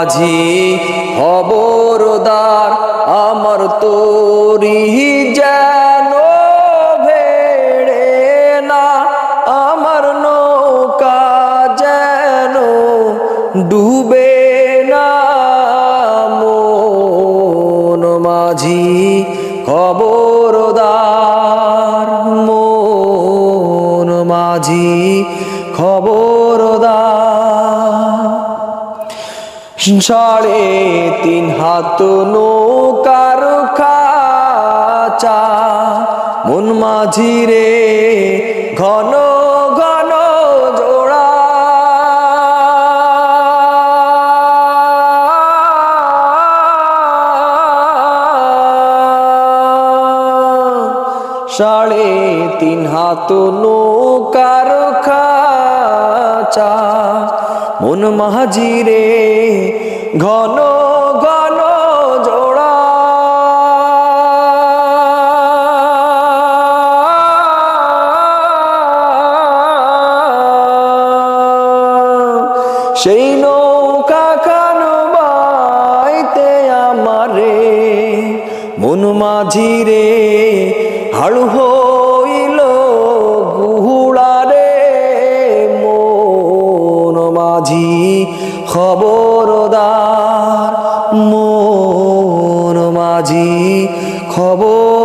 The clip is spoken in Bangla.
মাঝি খবরদার আমার তোরি যেন ভেড়ে না, আমার নৌকা যেন ডুবে না। মন মাঝি খবরদার, মন মাঝি খবরদার। 3.5 হাত নৌকার খাঁচা, মন মাঝি রে ঘন ঘন জোড়া। সাড়ে 3 হাত নৌকার খাঁচা, মন মাঝি রে ঘন ঘন জোড়া। সেই নৌকা খান বাইতে আমারে মন মাঝি রে হাড় হইল গুহুড়া রে। মন মাঝি খবরদার, মন মাঝি খবর